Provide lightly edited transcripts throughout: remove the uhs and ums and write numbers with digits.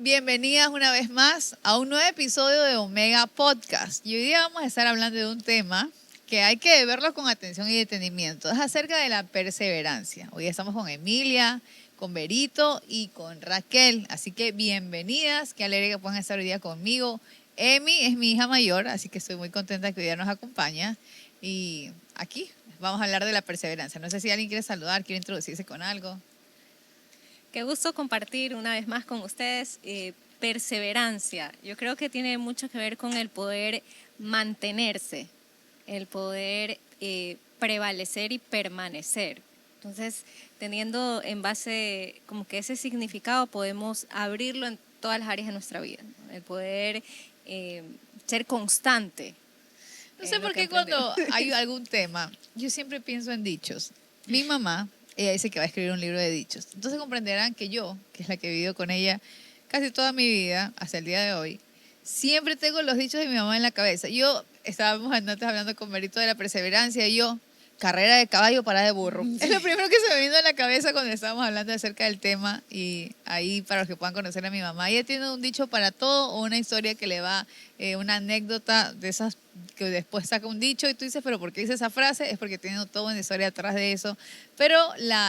Bienvenidas una vez más a un nuevo episodio de Omega Podcast. Y hoy día vamos a estar hablando de un tema que hay que verlo con atención y detenimiento. Es acerca de la perseverancia. Hoy estamos con Emilia, con Berito y con Raquel. Así que bienvenidas, qué alegre que puedan estar hoy día conmigo. Emi es mi hija mayor, así que estoy muy contenta que hoy día nos acompaña. Y aquí vamos a hablar de la perseverancia. No sé si alguien quiere saludar, quiere introducirse con algo. Qué gusto compartir una vez más con ustedes. Perseverancia. Yo creo que tiene mucho que ver con el poder mantenerse, el poder prevalecer y permanecer. Entonces, teniendo en base como que ese significado, podemos abrirlo en todas las áreas de nuestra vida, ¿no? El poder ser constante. No sé por qué cuando hay algún tema, yo siempre pienso en dichos. Mi mamá, ella dice que va a escribir un libro de dichos. Entonces comprenderán que yo, que es la que he vivido con ella casi toda mi vida, hasta el día de hoy, siempre tengo los dichos de mi mamá en la cabeza. Estábamos antes hablando con Merito de la perseverancia y yo, carrera de caballo, parada de burro. Es lo primero que se me vino a la cabeza cuando estábamos hablando acerca del tema y ahí para los que puedan conocer a mi mamá. Ella tiene un dicho para todo o una historia que le va, una anécdota de esas que después saca un dicho y tú dices, pero ¿por qué dice esa frase? Es porque tiene toda una historia atrás de eso. Pero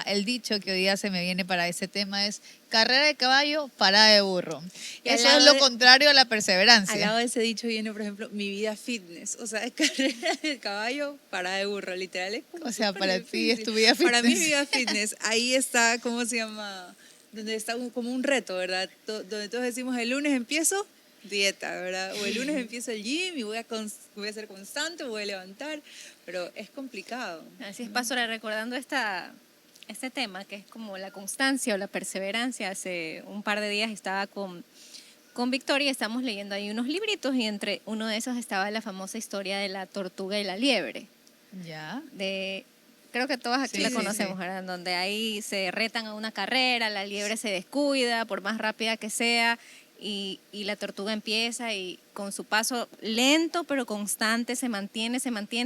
el dicho que hoy día se me viene para ese tema es carrera de caballo, parada de burro. Y eso es lo contrario a la perseverancia. Al lado de ese dicho viene, por ejemplo, mi vida fitness. O sea, es carrera de caballo, parada de burro. Literal es como o sea, para difícil. ti es tu vida fitness. Para mí es mi vida fitness. Ahí está, ¿cómo se llama? Donde está como un reto, ¿verdad? Donde todos decimos, el lunes empiezo dieta, ¿verdad? O el lunes empiezo el gym y voy a ser constante, voy a levantar, pero es complicado. Así es, Pastora, recordando este tema que es como la constancia o la perseverancia. Hace un par de días estaba con Victoria, estamos leyendo ahí unos libritos y entre uno de esos estaba la famosa historia de la tortuga y la liebre. Ya. Creo que todas aquí la conocemos, ¿verdad? Donde ahí se retan a una carrera, la liebre se descuida, por más rápida que sea, y la tortuga empieza y con su paso lento pero constante se mantiene,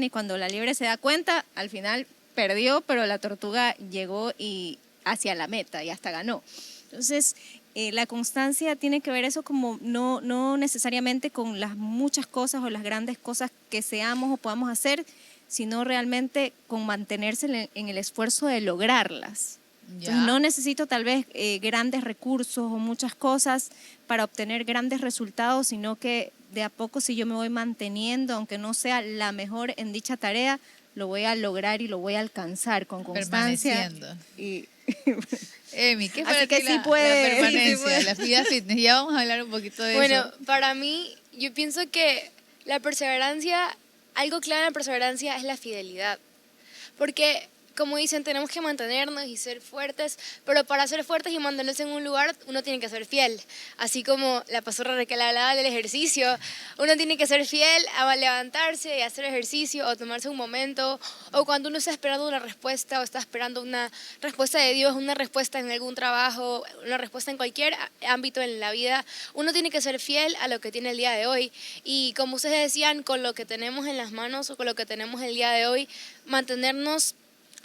y cuando la liebre se da cuenta, al final perdió, pero la tortuga llegó y hacia la meta y hasta ganó. Entonces, la constancia tiene que ver eso como no necesariamente con las muchas cosas o las grandes cosas que seamos o podamos hacer, sino realmente con mantenerse en el esfuerzo de lograrlas. Entonces, no necesito tal vez grandes recursos o muchas cosas para obtener grandes resultados, sino que de a poco, si yo me voy manteniendo, aunque no sea la mejor en dicha tarea, lo voy a lograr y lo voy a alcanzar con constancia. Emi, ¿qué es para Así que ti sí puede, la permanencia, sí puede. la vida fitness? Ya vamos a hablar un poquito de eso. Bueno, para mí, yo pienso que la perseverancia, algo clave en la perseverancia es la fidelidad. Porque, como dicen, tenemos que mantenernos y ser fuertes, pero para ser fuertes y mantenerse en un lugar, uno tiene que ser fiel. Así como la pastora Raquel hablaba del ejercicio, uno tiene que ser fiel a levantarse y hacer ejercicio o tomarse un momento, o cuando uno está esperando una respuesta o está esperando una respuesta de Dios, una respuesta en algún trabajo, una respuesta en cualquier ámbito en la vida, uno tiene que ser fiel a lo que tiene el día de hoy. Y como ustedes decían, con lo que tenemos en las manos o con lo que tenemos el día de hoy, mantenernos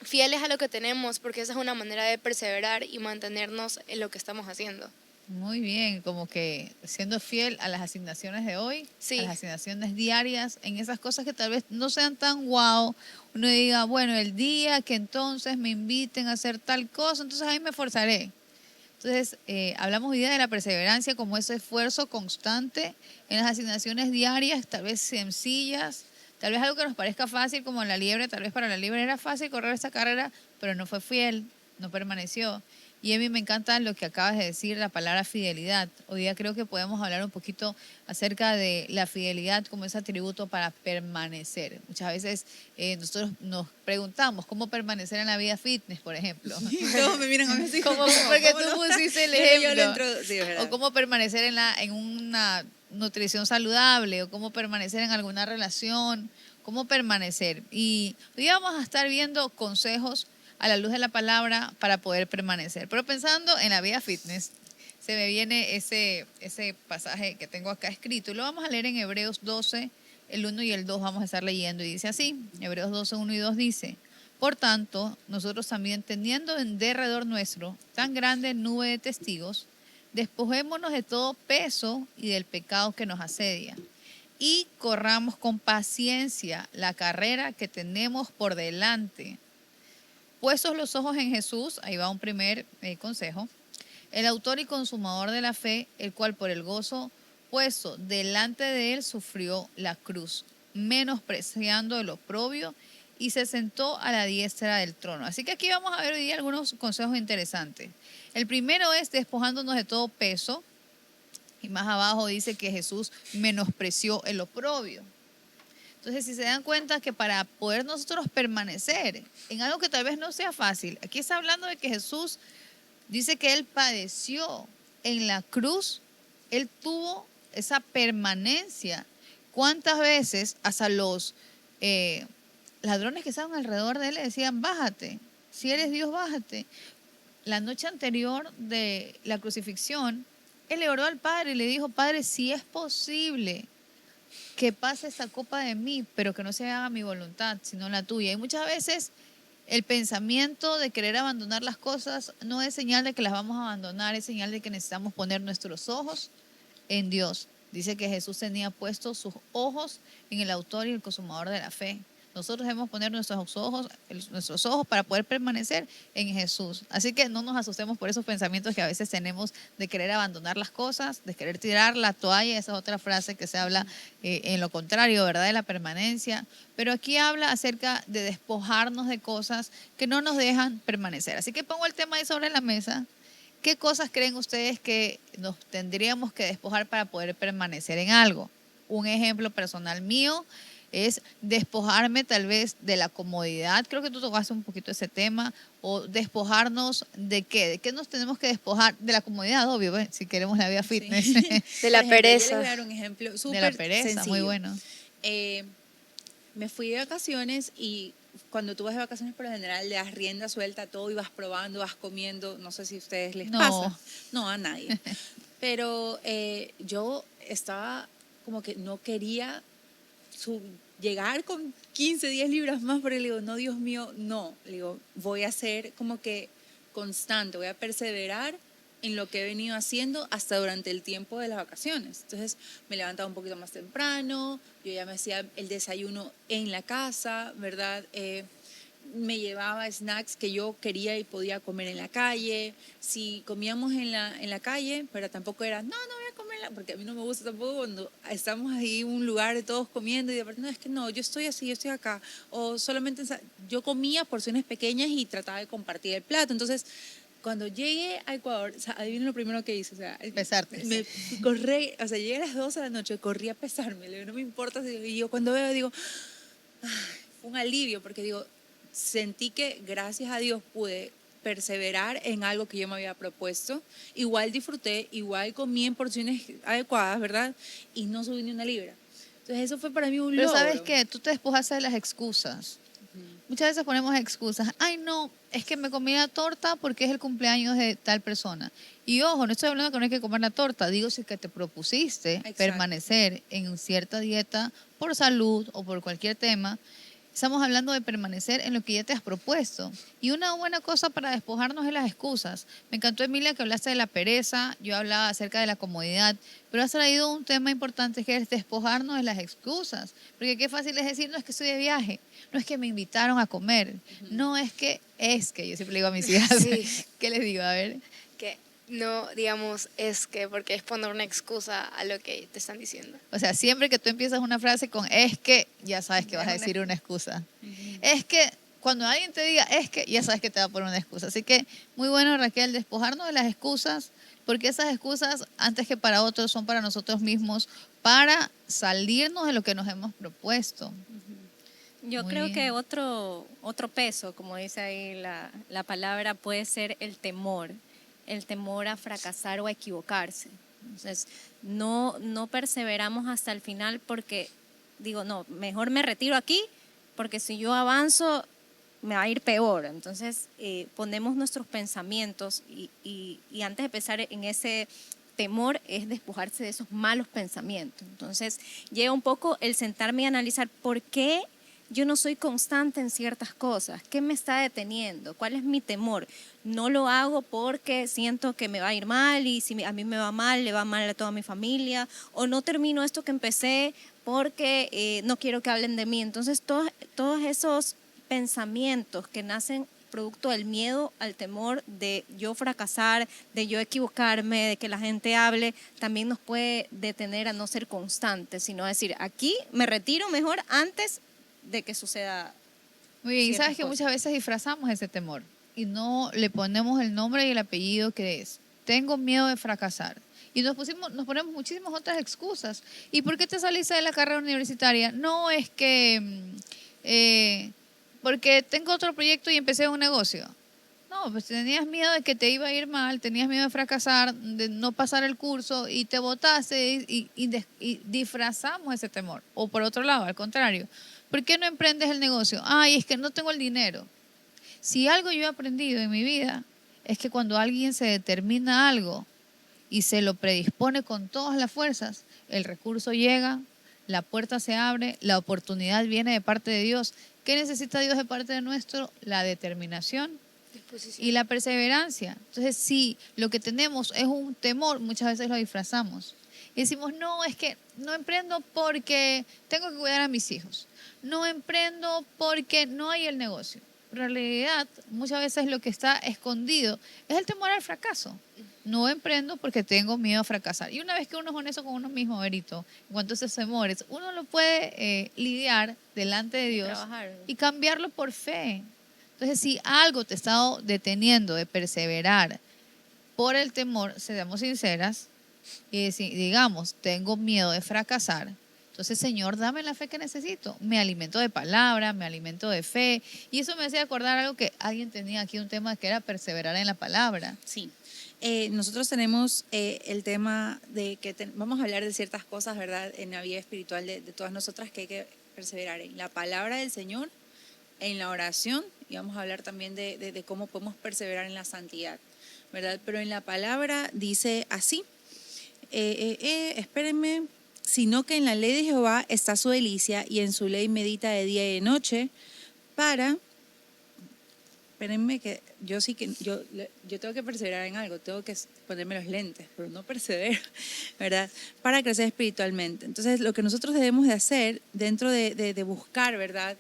fieles a lo que tenemos, porque esa es una manera de perseverar y mantenernos en lo que estamos haciendo. Muy bien, como que siendo fiel a las asignaciones de hoy, sí, a las asignaciones diarias, en esas cosas que tal vez no sean tan guau, uno diga, bueno, el día que entonces me inviten a hacer tal cosa, entonces ahí me esforzaré. Entonces, hablamos hoy día de la perseverancia como ese esfuerzo constante en las asignaciones diarias, tal vez sencillas, tal vez algo que nos parezca fácil, como la liebre, tal vez para la liebre era fácil correr esta carrera, pero no fue fiel, no permaneció. Y a mí me encanta lo que acabas de decir, la palabra fidelidad. Hoy día creo que podemos hablar un poquito acerca de la fidelidad como ese atributo para permanecer. Muchas veces nosotros nos preguntamos cómo permanecer en la vida fitness, por ejemplo. Todos me miran a mí así. Porque tú pusiste el ejemplo. Sí, es verdad. O cómo permanecer en una nutrición saludable, o cómo permanecer en alguna relación, cómo permanecer. Y hoy vamos a estar viendo consejos a la luz de la palabra para poder permanecer. Pero pensando en la vida fitness, se me viene ese pasaje que tengo acá escrito y lo vamos a leer en Hebreos 12, el 1 y el 2 vamos a estar leyendo y dice así, Hebreos 12, 1 y 2 dice, por tanto, nosotros también teniendo en derredor nuestro tan grande nube de testigos, Despojémonos de todo peso y del pecado que nos asedia y corramos con paciencia la carrera que tenemos por delante. Puestos los ojos en Jesús, ahí va un primer consejo, el autor y consumador de la fe, el cual por el gozo puesto delante de él sufrió la cruz, menospreciando el oprobio, y se sentó a la diestra del trono. Así que aquí vamos a ver hoy día algunos consejos interesantes. El primero es despojándonos de todo peso, y más abajo dice que Jesús menospreció el oprobio. Entonces, si se dan cuenta que para poder nosotros permanecer en algo que tal vez no sea fácil, aquí está hablando de que Jesús dice que Él padeció en la cruz, Él tuvo esa permanencia. ¿Cuántas veces hasta los ladrones que estaban alrededor de Él le decían, bájate, si eres Dios, bájate? La noche anterior de la crucifixión, Él le oró al Padre y le dijo, Padre, si es posible que pase esta copa de mí, pero que no se haga mi voluntad, sino la tuya. Y muchas veces el pensamiento de querer abandonar las cosas no es señal de que las vamos a abandonar, es señal de que necesitamos poner nuestros ojos en Dios. Dice que Jesús tenía puestos sus ojos en el autor y el consumador de la fe. Nosotros debemos poner nuestros ojos para poder permanecer en Jesús. Así que no nos asustemos por esos pensamientos que a veces tenemos de querer abandonar las cosas, de querer tirar la toalla. Esa es otra frase que se habla en lo contrario, ¿verdad? De la permanencia. Pero aquí habla acerca de despojarnos de cosas que no nos dejan permanecer. Así que pongo el tema ahí sobre la mesa. ¿Qué cosas creen ustedes que nos tendríamos que despojar para poder permanecer en algo? Un ejemplo personal mío es despojarme tal vez de la comodidad. Creo que tú tocaste un poquito ese tema. O despojarnos de qué. ¿De qué nos tenemos que despojar? De la comodidad, obvio, ¿ves? Si queremos la vida fitness. Sí. De la Por ejemplo, Yo pereza. les voy a dar un ejemplo súper De la pereza, sencillo. muy bueno. Me fui de vacaciones y cuando tú vas de vacaciones por lo general le das rienda suelta a todo y vas probando, vas comiendo. No sé si a ustedes les No. pasa. No, a nadie. Pero yo estaba como que no quería llegar con 15, 10 libras más, porque le digo, no, Dios mío, no. Le digo, voy a ser como que constante, voy a perseverar en lo que he venido haciendo hasta durante el tiempo de las vacaciones. Entonces me levantaba un poquito más temprano, yo ya me hacía el desayuno en la casa, ¿verdad? Me llevaba snacks que yo quería y podía comer en la calle. Si comíamos en la calle, pero tampoco era, no voy a comer, porque a mí no me gusta tampoco cuando estamos ahí en un lugar de todos comiendo y de repente, no, es que no, yo estoy así, yo estoy acá. O solamente yo comía porciones pequeñas y trataba de compartir el plato. Entonces, cuando llegué a Ecuador, o sea, adivinen lo primero que hice, o sea, Pesarte. Llegué a las 12 de la noche, corrí a pesarme, le digo, no me importa, y yo cuando veo digo, ay, fue un alivio, porque digo, sentí que gracias a Dios pude perseverar en algo que yo me había propuesto, igual disfruté, igual comí en porciones adecuadas, ¿verdad? Y no subí ni una libra. Entonces eso fue para mí un Pero logro. ¿sabes qué? Tú te despojaste de las excusas. Muchas veces ponemos excusas. Ay, no, es que me comí la torta porque es el cumpleaños de tal persona. Y ojo, no estoy hablando que no hay que comer la torta. Digo, si es que te propusiste Exacto. permanecer en cierta dieta por salud o por cualquier tema, estamos hablando de permanecer en lo que ya te has propuesto. Y una buena cosa para despojarnos de las excusas. Me encantó, Emilia, que hablaste de la pereza, yo hablaba acerca de la comodidad, pero has traído un tema importante que es despojarnos de las excusas. Porque qué fácil es decir, no es que estoy de viaje, no es que me invitaron a comer, no es que, yo siempre le digo a mis hijas, Sí. ¿qué les digo? A ver. Que no digamos es que, porque es poner una excusa a lo que te están diciendo. O sea, siempre que tú empiezas una frase con es que, ya sabes que vas a decir una excusa. Es que, cuando alguien te diga es que, ya sabes que te va a poner una excusa. Así que, muy bueno, Raquel, despojarnos de las excusas, porque esas excusas, antes que para otros, son para nosotros mismos, para salirnos de lo que nos hemos propuesto. Yo Muy creo bien. que otro peso, como dice ahí la palabra, puede ser el temor a fracasar o a equivocarse. Entonces, no perseveramos hasta el final porque digo, no, mejor me retiro aquí porque si yo avanzo me va a ir peor. Entonces, ponemos nuestros pensamientos y antes de pensar en ese temor es despojarse de esos malos pensamientos. Entonces, llega un poco el sentarme y analizar por qué yo no soy constante en ciertas cosas. ¿Qué me está deteniendo? ¿Cuál es mi temor? No lo hago porque siento que me va a ir mal y si a mí me va mal, le va mal a toda mi familia. O no termino esto que empecé porque no quiero que hablen de mí. Entonces, todos esos pensamientos que nacen producto del miedo al temor de yo fracasar, de yo equivocarme, de que la gente hable, también nos puede detener a no ser constantes, sino decir, aquí me retiro mejor antes de que suceda. Muy bien, y ciertas sabes que cosas. muchas veces disfrazamos ese temor y no le ponemos el nombre y el apellido que es. Tengo miedo de fracasar. Y nos ponemos muchísimas otras excusas. ¿Y por qué te saliste de la carrera universitaria? No es que porque tengo otro proyecto y empecé un negocio. No, pues tenías miedo de que te iba a ir mal, tenías miedo de fracasar, de no pasar el curso y te botaste y disfrazamos ese temor. O por otro lado, al contrario, ¿por qué no emprendes el negocio? Ay, es que no tengo el dinero. Si algo yo he aprendido en mi vida es que cuando alguien se determina algo y se lo predispone con todas las fuerzas, el recurso llega, la puerta se abre, la oportunidad viene de parte de Dios. ¿Qué necesita Dios de parte de nuestro? La determinación Disposición. y la perseverancia. Entonces, si lo que tenemos es un temor, muchas veces lo disfrazamos. Y decimos, no, es que no emprendo porque tengo que cuidar a mis hijos. No emprendo porque no hay el negocio. Pero en realidad, muchas veces lo que está escondido es el temor al fracaso. No emprendo porque tengo miedo a fracasar. Y una vez que uno es honesto con uno mismo, Berito, en cuanto a esos temores, uno lo puede lidiar delante de Dios trabajar. y cambiarlo por fe. Entonces, si algo te está deteniendo de perseverar por el temor, seamos sinceras y digamos, tengo miedo de fracasar. Entonces, Señor, dame la fe que necesito. Me alimento de palabra, me alimento de fe. Y eso me hacía acordar algo que alguien tenía aquí, un tema que era perseverar en la palabra. Sí. Nosotros tenemos el tema de que vamos a hablar de ciertas cosas, ¿verdad? En la vida espiritual de todas nosotras que hay que perseverar en la palabra del Señor, en la oración, y vamos a hablar también de cómo podemos perseverar en la santidad, ¿verdad? Pero en la palabra dice así, espérenme, sino que en la ley de Jehová está su delicia y en su ley medita de día y de noche para... Espérenme que yo sí que yo tengo que perseverar en algo, tengo que ponerme los lentes, pero no persevero, ¿verdad? Para crecer espiritualmente. Entonces, lo que nosotros debemos de hacer dentro de buscar, ¿verdad?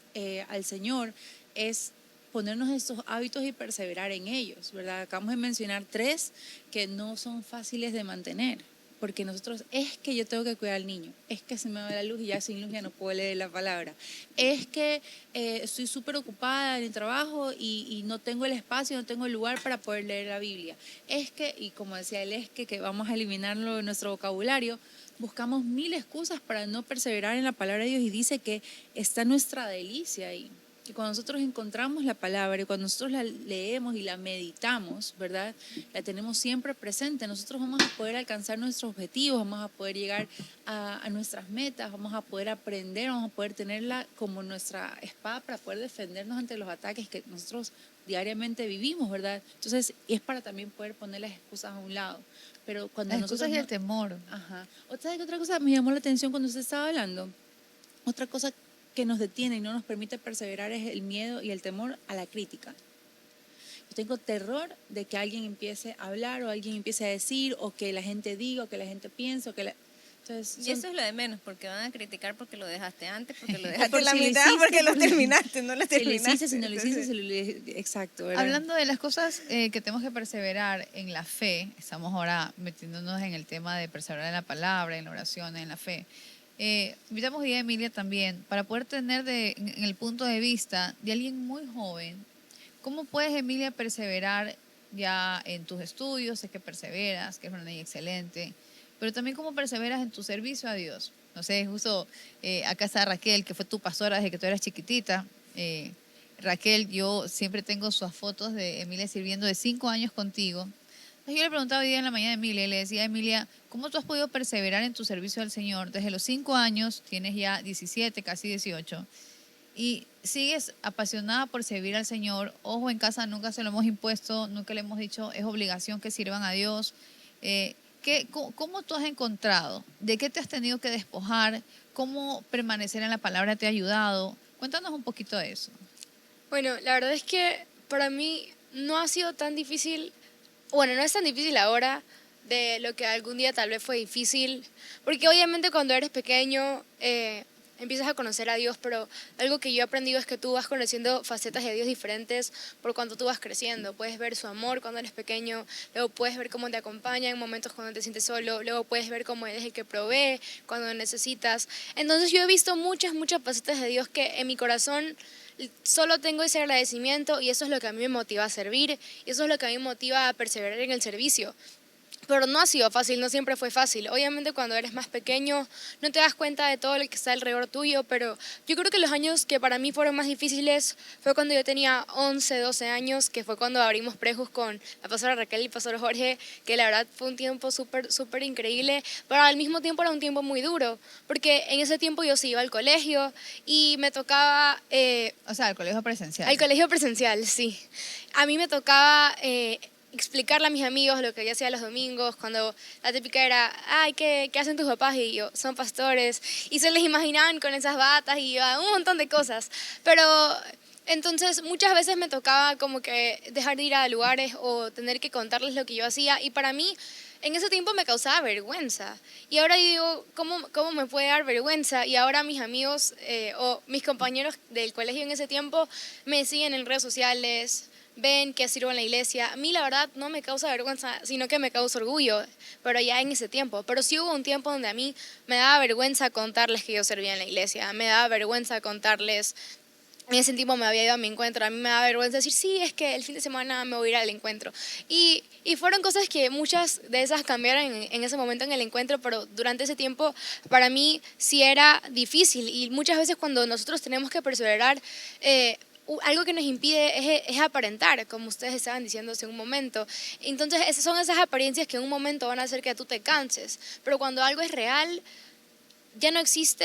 Al Señor es ponernos estos hábitos y perseverar en ellos, ¿verdad? Acabamos de mencionar 3 que no son fáciles de mantener. Porque nosotros, es que yo tengo que cuidar al niño, es que se me va la luz y ya sin luz ya no puedo leer la palabra, es que estoy súper ocupada en el trabajo y no tengo el espacio, no tengo el lugar para poder leer la Biblia, es que, y como decía él, es que vamos a eliminarlo de nuestro vocabulario, buscamos 1000 excusas para no perseverar en la palabra de Dios y dice que está nuestra delicia ahí. Y cuando nosotros encontramos la palabra y cuando nosotros la leemos y la meditamos, ¿verdad? La tenemos siempre presente. Nosotros vamos a poder alcanzar nuestros objetivos, vamos a poder llegar a nuestras metas, vamos a poder aprender, vamos a poder tenerla como nuestra espada para poder defendernos ante los ataques que nosotros diariamente vivimos, ¿verdad? Entonces, es para también poder poner las excusas a un lado. Pero cuando Las nosotros... excusas y el temor. Ajá. Otra cosa me llamó la atención cuando usted estaba hablando. Otra cosa que nos detiene y no nos permite perseverar es el miedo y el temor a la crítica. Yo tengo terror de que alguien empiece a hablar o alguien empiece a decir o que la gente diga o que la gente piense o que Entonces, Y eso es lo de menos, porque van a criticar porque lo dejaste antes, porque lo por dejaste en la si lo mitad, hiciste, porque lo por- terminaste, no lo si lo terminaste. hiciste, si no lo hiciste, si lo exacto, ¿verdad? Hablando de las cosas que tenemos que perseverar en la fe, estamos ahora metiéndonos en el tema de perseverar en la palabra, en la oración, en la fe. Invitamos a Emilia también para poder tener en el punto de vista de alguien muy joven, ¿cómo puedes, Emilia, perseverar ya en tus estudios? Sé que perseveras, que es una niña excelente, pero también cómo perseveras en tu servicio a Dios. No sé, justo acá está Raquel, que fue tu pastora desde que tú eras chiquitita. Raquel, yo siempre tengo sus fotos de Emilia sirviendo de 5 años contigo. Entonces yo le preguntaba hoy día en la mañana a Emilia y le decía, Emilia, ¿cómo tú has podido perseverar en tu servicio al Señor? Desde los 5 años, tienes ya 17, casi 18, y sigues apasionada por servir al Señor. Ojo, en casa nunca se lo hemos impuesto, nunca le hemos dicho, es obligación que sirvan a Dios. ¿Cómo tú has encontrado? ¿De qué te has tenido que despojar? ¿Cómo permanecer en la palabra te ha ayudado? Cuéntanos un poquito de eso. Bueno, la verdad es que para mí no ha sido tan difícil, bueno, no es tan difícil ahora de lo que algún día tal vez fue difícil, porque obviamente cuando eres pequeño empiezas a conocer a Dios, pero algo que yo he aprendido es que tú vas conociendo facetas de Dios diferentes por cuando tú vas creciendo. Puedes ver su amor cuando eres pequeño, luego puedes ver cómo te acompaña en momentos cuando te sientes solo, luego puedes ver cómo Él es el que provee cuando necesitas. Entonces yo he visto muchas facetas de Dios que en mi corazón solo tengo ese agradecimiento y eso es lo que a mí me motiva a servir y eso es lo que a mí me motiva a perseverar en el servicio. Pero no ha sido fácil, no siempre fue fácil. Obviamente cuando eres más pequeño no te das cuenta de todo lo que está alrededor tuyo, pero yo creo que los años que para mí fueron más difíciles fue cuando yo tenía 11, 12 años, que fue cuando abrimos prejos con la pastora Raquel y el pastor Jorge, que la verdad fue un tiempo súper increíble, pero al mismo tiempo era un tiempo muy duro, porque en ese tiempo yo sí iba al colegio y me tocaba... O sea, al colegio presencial. al colegio presencial, sí. A mí me tocaba... explicarle a mis amigos lo que yo hacía los domingos, cuando la típica era, ay, ¿qué hacen tus papás? Y yo, son pastores, y se les imaginaban con esas batas y un montón de cosas, pero entonces muchas veces me tocaba como que dejar de ir a lugares o tener que contarles lo que yo hacía, y para mí en ese tiempo me causaba vergüenza, y ahora yo digo, ¿cómo me puede dar vergüenza? Y ahora mis amigos o mis compañeros del colegio en ese tiempo me siguen en redes sociales, ven que sirvo en la iglesia. A mí la verdad no me causa vergüenza, sino que me causa orgullo, pero ya en ese tiempo. Pero sí hubo un tiempo donde a mí me daba vergüenza contarles que yo servía en la iglesia, me daba vergüenza contarles, en ese tiempo me había ido a mi encuentro, a mí me daba vergüenza decir, sí, es que el fin de semana me voy a ir al encuentro. Y fueron cosas que muchas de esas cambiaron en ese momento en el encuentro, pero durante ese tiempo para mí sí era difícil, y muchas veces cuando nosotros tenemos que perseverar, algo que nos impide es aparentar, como ustedes estaban diciendo hace un momento. Entonces, son esas apariencias que en un momento van a hacer que tú te canses. Pero cuando algo es real, ya no existe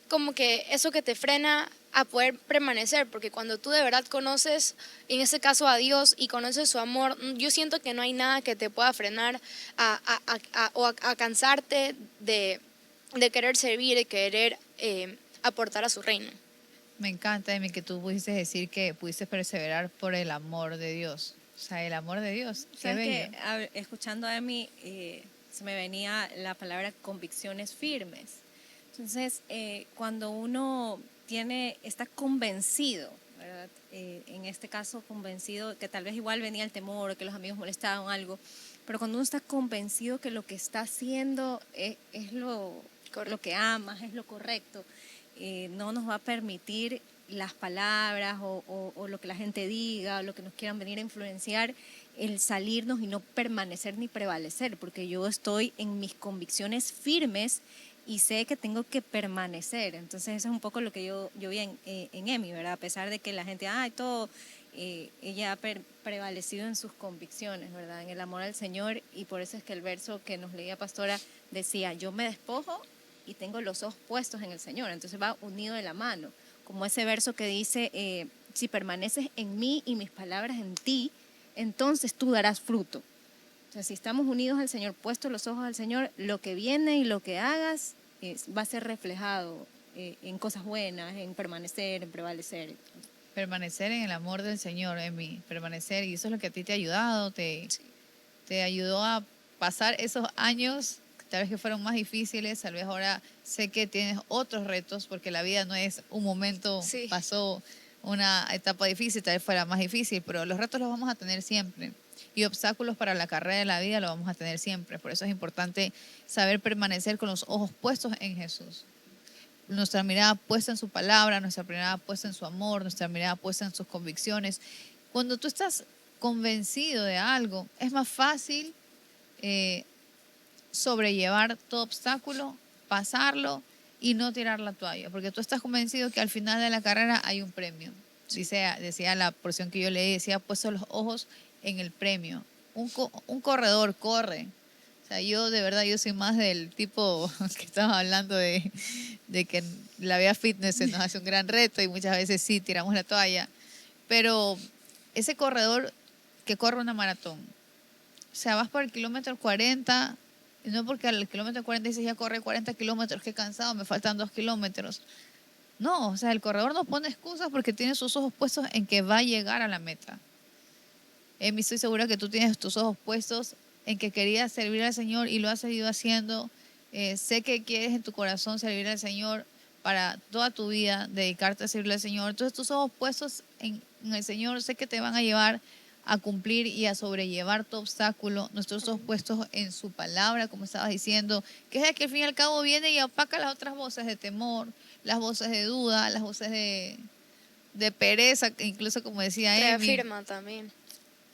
como que eso que te frena a poder permanecer, porque cuando tú de verdad conoces, en ese caso a Dios, y conoces su amor, yo siento que no hay nada que te pueda frenar a cansarte de querer servir, de querer aportar a su reino. Me encanta, Emi, que tú pudiste decir que pudiste perseverar por el amor de Dios. O sea, el amor de Dios. Qué ¿Sabes bello. que escuchando a Emi, se me venía la palabra convicciones firmes? Entonces, cuando uno está convencido, ¿verdad? En este caso convencido, que tal vez igual venía el temor, o que los amigos molestaban algo, pero cuando uno está convencido que lo que está haciendo es lo que amas, es lo correcto, no nos va a permitir las palabras o lo que la gente diga, o lo que nos quieran venir a influenciar, el salirnos y no permanecer ni prevalecer, porque yo estoy en mis convicciones firmes y sé que tengo que permanecer. Entonces eso es un poco lo que yo vi en Emi, ¿verdad? A pesar de que la gente, ella ha prevalecido en sus convicciones, ¿verdad? En el amor al Señor, y por eso es que el verso que nos leía Pastora decía, yo me despojo y tengo los ojos puestos en el Señor. Entonces va unido de la mano, como ese verso que dice, si permaneces en mí y mis palabras en ti, entonces tú darás fruto. O sea, si estamos unidos al Señor, puestos los ojos al Señor, lo que viene y lo que hagas va a ser reflejado en cosas buenas, en permanecer, en prevalecer. Permanecer en el amor del Señor, Emi. Permanecer, y eso es lo que a ti te ha ayudado, te ayudó a pasar esos años, tal vez que fueron más difíciles, tal vez ahora sé que tienes otros retos, porque la vida no es un momento, Sí. pasó una etapa difícil, tal vez fuera más difícil, pero los retos los vamos a tener siempre. Y obstáculos para la carrera de la vida los vamos a tener siempre. Por eso es importante saber permanecer con los ojos puestos en Jesús. Nuestra mirada puesta en su palabra, nuestra mirada puesta en su amor, nuestra mirada puesta en sus convicciones. Cuando tú estás convencido de algo, es más fácil sobrellevar todo obstáculo, pasarlo y no tirar la toalla, porque tú estás convencido que al final de la carrera hay un premio. Decía la porción que yo leí, decía, puesto los ojos en el premio. Un corredor corre. O sea, yo de verdad, yo soy más del tipo que estamos hablando de que la vida fitness se nos hace un gran reto y muchas veces sí tiramos la toalla, pero ese corredor que corre una maratón, o sea, vas por el kilómetro 40, no porque al kilómetro 40 dices ya corre 40 kilómetros, qué cansado, me faltan 2 kilómetros. No, o sea, el corredor no pone excusas porque tiene sus ojos puestos en que va a llegar a la meta. Emi, estoy segura que tú tienes tus ojos puestos en que querías servir al Señor y lo has seguido haciendo. Sé que quieres en tu corazón servir al Señor para toda tu vida, dedicarte a servirle al Señor. Entonces tus ojos puestos en el Señor sé que te van a llevar a cumplir y a sobrellevar tu obstáculo. Nuestros ojos puestos en su palabra, como estabas diciendo, que es el que al fin y al cabo viene y opaca las otras voces de temor, las voces de duda, las voces de pereza, incluso como decía Emi, Reafirma también.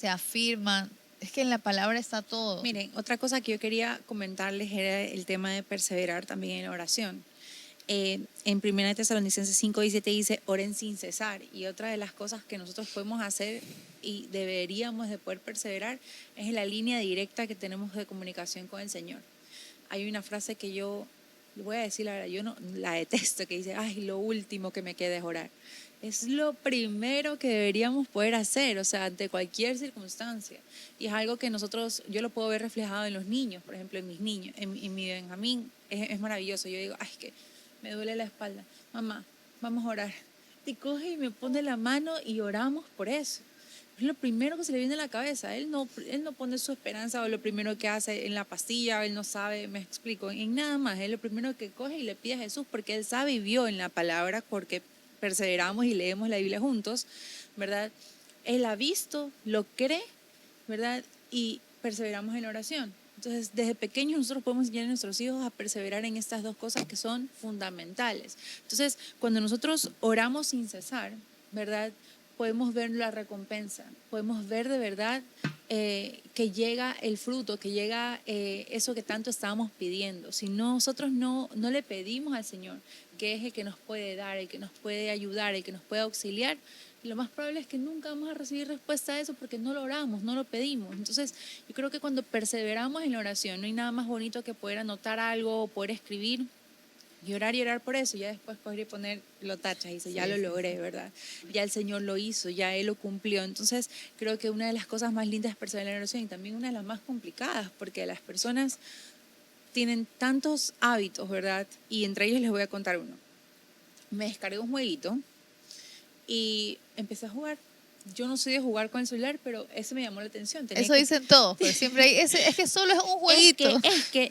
se afirman. Es que en la palabra está todo. Miren, otra cosa que yo quería comentarles era el tema de perseverar también en la oración. En 1 Tesalonicenses 5:17 dice, oren sin cesar. Y otra de las cosas que nosotros podemos hacer y deberíamos de poder perseverar es en la línea directa que tenemos de comunicación con el Señor. Hay una frase que yo, voy a decir la verdad, yo no la detesto, que dice, ay, lo último que me queda es orar. Es lo primero que deberíamos poder hacer, o sea, ante cualquier circunstancia. Y es algo que nosotros, yo lo puedo ver reflejado en los niños, por ejemplo, en mis niños, en mi Benjamín, es maravilloso. Yo digo, ay, es que me duele la espalda. Mamá, vamos a orar. Y coge y me pone la mano y oramos por eso. Es lo primero que se le viene a la cabeza. Él no pone su esperanza o lo primero que hace en la pastilla, él no sabe, me explico, en nada más. Él lo primero que coge y le pide a Jesús porque él sabe y vio en la palabra, porque perseveramos y leemos la Biblia juntos, ¿verdad? Él ha visto, lo cree, ¿verdad? Y perseveramos en la oración. Entonces, desde pequeños nosotros podemos enseñar a nuestros hijos a perseverar en estas dos cosas que son fundamentales. Entonces, cuando nosotros oramos sin cesar, ¿verdad? Podemos ver la recompensa, podemos ver de verdad que llega el fruto, que llega eso que tanto estábamos pidiendo. Si nosotros no le pedimos al Señor, que es el que nos puede dar, el que nos puede ayudar, el que nos puede auxiliar, lo más probable es que nunca vamos a recibir respuesta a eso porque no lo oramos, no lo pedimos. Entonces, yo creo que cuando perseveramos en la oración, no hay nada más bonito que poder anotar algo o poder escribir y orar por eso. Ya después coger y poner, lo tachas y dice, ya lo logré, ¿verdad? Ya el Señor lo hizo, ya Él lo cumplió. Entonces, creo que una de las cosas más lindas es perseverar en la oración y también una de las más complicadas, porque las personas tienen tantos hábitos, ¿verdad? Y entre ellos les voy a contar uno. Me descargué un jueguito y empecé a jugar. Yo no soy de jugar con el celular, pero ese me llamó la atención. Eso dicen todos, pero siempre hay es que solo es un jueguito.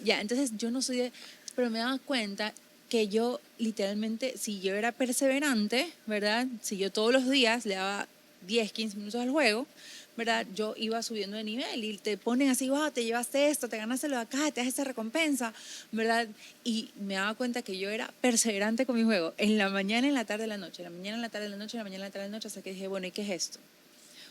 Ya, entonces yo no soy de, pero me daba cuenta que yo literalmente, si yo era perseverante, ¿verdad? Si yo todos los días le daba 10, 15 minutos al juego, ¿verdad? Yo iba subiendo de nivel y te ponen así, wow, te llevaste esto, te ganaste lo de acá, te das esa recompensa, ¿verdad? Y me daba cuenta que yo era perseverante con mi juego, en la mañana, en la tarde, en la noche, en la mañana, en la tarde, en la noche, en la mañana, en la tarde, en la noche, hasta que dije, bueno, ¿y qué es esto?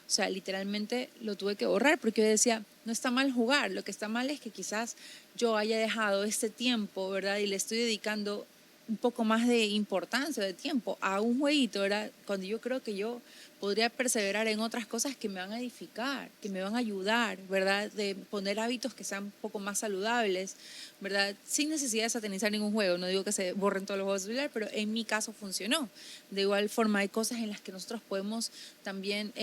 O sea, literalmente lo tuve que borrar porque yo decía, no está mal jugar, lo que está mal es que quizás yo haya dejado este tiempo, ¿verdad? Y le estoy dedicando un poco más de importancia, de tiempo a un jueguito, ¿verdad? Cuando yo creo que yo podría perseverar en otras cosas que me van a edificar, que me van a ayudar, ¿verdad? De poner hábitos que sean un poco más saludables, ¿verdad? Sin necesidad de satanizar ningún juego. No digo que se borren todos los juegos de celular, pero en mi caso funcionó. De igual forma, hay cosas en las que nosotros podemos también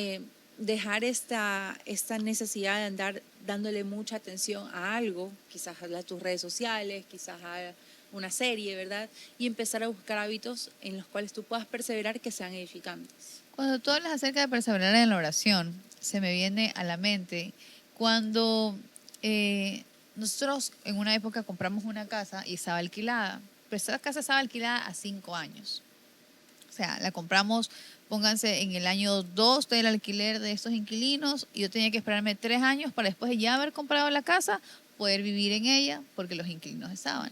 dejar esta necesidad de andar dándole mucha atención a algo, quizás a tus redes sociales, quizás a una serie, ¿verdad? Y empezar a buscar hábitos en los cuales tú puedas perseverar que sean edificantes. Cuando tú hablas acerca de perseverar en la oración, se me viene a la mente cuando nosotros en una época compramos una casa y estaba alquilada, pero esa casa estaba alquilada a 5 años. O sea, la compramos, pónganse, en el año 2 del alquiler de estos inquilinos y yo tenía que esperarme 3 años para después de ya haber comprado la casa, poder vivir en ella porque los inquilinos estaban.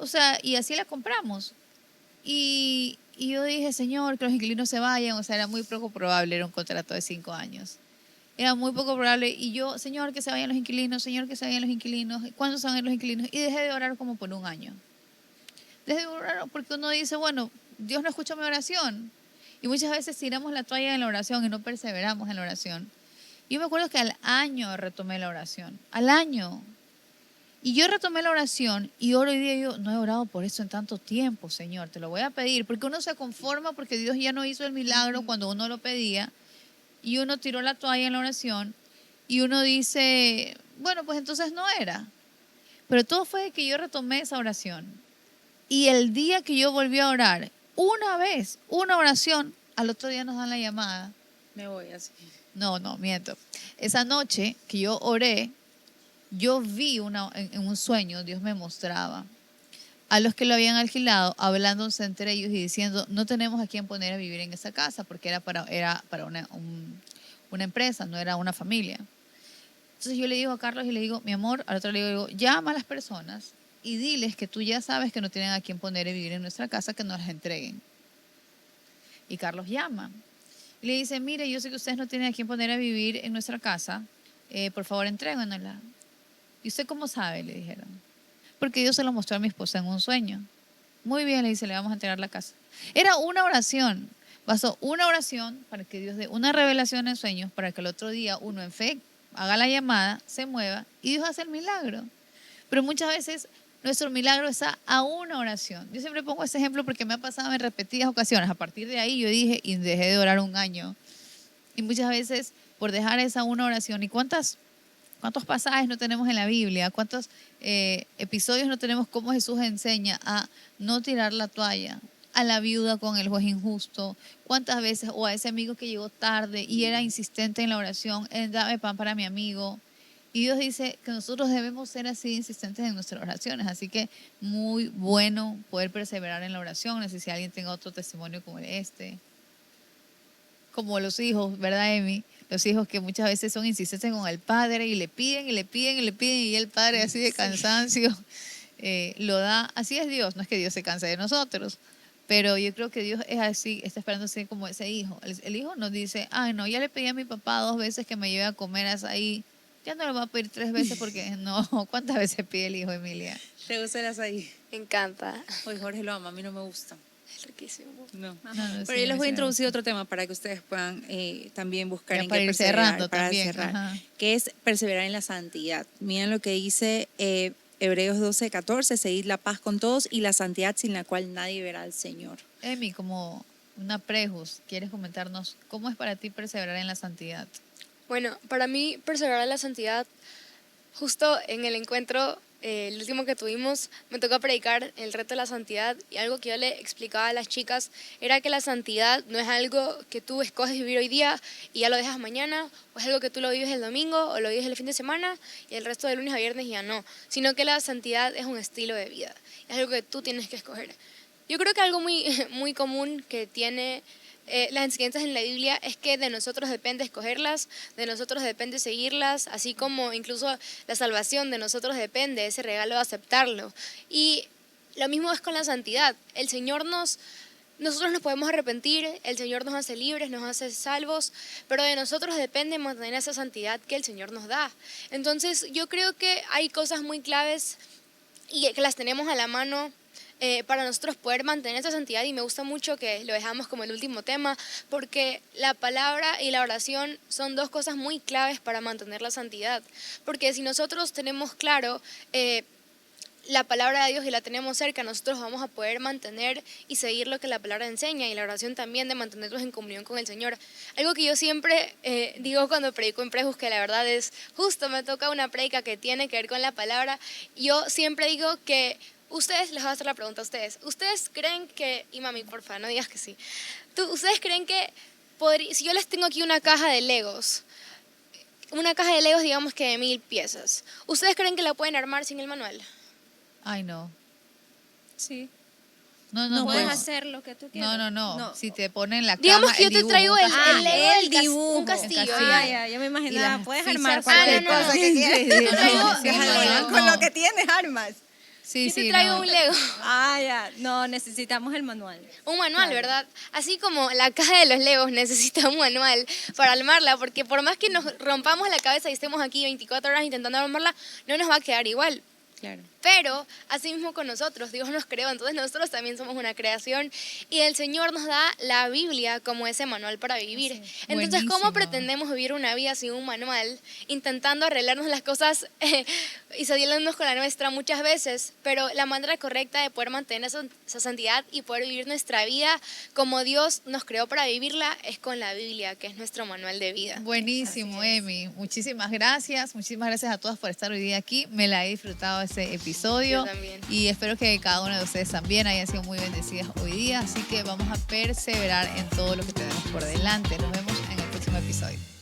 O sea, y así la compramos. Y yo dije, Señor, que los inquilinos se vayan. O sea, era muy poco probable, era un contrato de 5 años. Era muy poco probable. Y yo, Señor, que se vayan los inquilinos, Señor, que se vayan los inquilinos. ¿Cuándo se van los inquilinos? Y dejé de orar como por un año. Dejé de orar porque uno dice, bueno, Dios no escucha mi oración. Y muchas veces tiramos la toalla en la oración y no perseveramos en la oración. Yo me acuerdo que al año retomé la oración. Al año. Y yo retomé la oración y oro y digo, yo no he orado por eso en tanto tiempo, Señor, te lo voy a pedir, porque uno se conforma porque Dios ya no hizo el milagro cuando uno lo pedía y uno tiró la toalla en la oración y uno dice, bueno, pues entonces no era. Pero todo fue que yo retomé esa oración y el día que yo volví a orar una vez, una oración, al otro día nos dan la llamada. Me voy así. No, miento. Esa noche que yo oré, yo vi en un sueño, Dios me mostraba a los que lo habían alquilado, hablándose entre ellos y diciendo, no tenemos a quién poner a vivir en esa casa, porque era para una empresa, no era una familia. Entonces yo le digo a Carlos y le digo, mi amor, al otro le digo, llama a las personas y diles que tú ya sabes que no tienen a quién poner a vivir en nuestra casa, que nos las entreguen. Y Carlos llama y le dice, mire, yo sé que ustedes no tienen a quién poner a vivir en nuestra casa, por favor entréguenosla. ¿Y usted cómo sabe? Le dijeron. Porque Dios se lo mostró a mi esposa en un sueño. Muy bien, le dice, le vamos a entregar la casa. Era una oración. Pasó una oración para que Dios dé una revelación en sueños, para que el otro día uno en fe haga la llamada, se mueva y Dios hace el milagro. Pero muchas veces nuestro milagro está a una oración. Yo siempre pongo ese ejemplo porque me ha pasado en repetidas ocasiones. A partir de ahí yo dije y dejé de orar un año. Y muchas veces por dejar esa una oración. ¿Y cuántos pasajes no tenemos en la Biblia? ¿Cuántos episodios no tenemos cómo Jesús enseña a no tirar la toalla? A la viuda con el juez injusto, cuántas veces, o a ese amigo que llegó tarde y era insistente en la oración, en dame pan para mi amigo. Y Dios dice que nosotros debemos ser así insistentes en nuestras oraciones. Así que muy bueno poder perseverar en la oración. No sé si alguien tenga otro testimonio como este. Como los hijos, ¿verdad, Emi? Los hijos que muchas veces son insistentes con el padre y le piden y le piden y le piden y el padre así de cansancio lo da. Así es Dios, no es que Dios se canse de nosotros. Pero yo creo que Dios es así, está esperando ser como ese hijo. El hijo nos dice, ay no, ya le pedí a mi papá 2 veces que me lleve a comer ahí. Ya no lo va a pedir 3 veces porque no. ¿Cuántas veces pide el hijo, Emilia? ¿Te gusta el azaí? Me encanta. Hoy Jorge lo ama, a mí no me gusta. Es riquísimo. No. No, Pero sí, yo les voy a sí, introducir otro tema para que ustedes puedan también buscar Ya en para qué ir perseverar, cerrando para también, cerrar, ajá. que es perseverar en la santidad. Miren lo que dice Hebreos 12:14, seguid la paz con todos y la santidad sin la cual nadie verá al Señor. Emi, como una prejus, ¿quieres comentarnos cómo es para ti perseverar en la santidad? Bueno, para mí perseverar en la santidad, justo en el encuentro, el último que tuvimos, me tocó predicar el reto de la santidad y algo que yo le explicaba a las chicas era que la santidad no es algo que tú escoges vivir hoy día y ya lo dejas mañana, o es algo que tú lo vives el domingo o lo vives el fin de semana y el resto de lunes a viernes ya no, sino que la santidad es un estilo de vida, es algo que tú tienes que escoger. Yo creo que algo muy común que tiene las enseñanzas en la Biblia es que de nosotros depende escogerlas, de nosotros depende seguirlas, así como incluso la salvación de nosotros depende, ese regalo de aceptarlo. Y lo mismo es con la santidad. Nosotros nos podemos arrepentir, el Señor nos hace libres, nos hace salvos, pero de nosotros depende mantener esa santidad que el Señor nos da. Entonces yo creo que hay cosas muy claves y que las tenemos a la mano para nosotros poder mantener esa santidad, y me gusta mucho que lo dejamos como el último tema porque la palabra y la oración son 2 cosas muy claves para mantener la santidad, porque si nosotros tenemos claro la palabra de Dios y la tenemos cerca, nosotros vamos a poder mantener y seguir lo que la palabra enseña, y la oración también de mantenernos en comunión con el Señor. Algo que yo siempre digo cuando predico en Prejus, que la verdad es justo me toca una predica que tiene que ver con la palabra, yo siempre digo que ustedes, les voy a hacer la pregunta a ustedes. ¿Ustedes creen que, y mami, porfa, no digas que sí. ¿Ustedes creen que si yo les tengo aquí una caja de Legos, digamos que de 1000 piezas, ¿ustedes creen que la pueden armar sin el manual? Ay, no. Sí. No. Puedes hacer lo que tú quieras. No. Si te ponen la caja, Digamos que yo el te dibujo, traigo un el castillo. Lego el dibujo. un castillo. El Ah, castillo. ya me Y imaginaba. las Puedes fichas, armar cualquier cualquier cosa que quieras. Yo traigo un no, Con lo que tienes, armas. Sí, Yo te traigo no. un Lego. Ah, ya. No, necesitamos el manual. Un manual, Claro. ¿verdad? Así como la caja de los Legos necesita un manual para armarla, porque por más que nos rompamos la cabeza y estemos aquí 24 horas intentando armarla, no nos va a quedar igual. Claro. Pero así mismo con nosotros, Dios nos creó, entonces nosotros también somos una creación y el Señor nos da la Biblia como ese manual para vivir. Entonces, ¿cómo Buenísimo. pretendemos vivir una vida sin un manual, intentando arreglarnos las cosas y saliéndonos con la nuestra muchas veces? Pero la manera correcta de poder mantener esa santidad y poder vivir nuestra vida como Dios nos creó para vivirla es con la Biblia, que es nuestro manual de vida. Buenísimo, Emi. Muchísimas gracias. Muchísimas gracias a todas por estar hoy día aquí. Me la he disfrutado ese episodio. episodio. Yo también. Y espero que cada uno de ustedes también hayan sido muy bendecidas hoy día. Así que vamos a perseverar en todo lo que tenemos por delante. Nos vemos en el próximo episodio.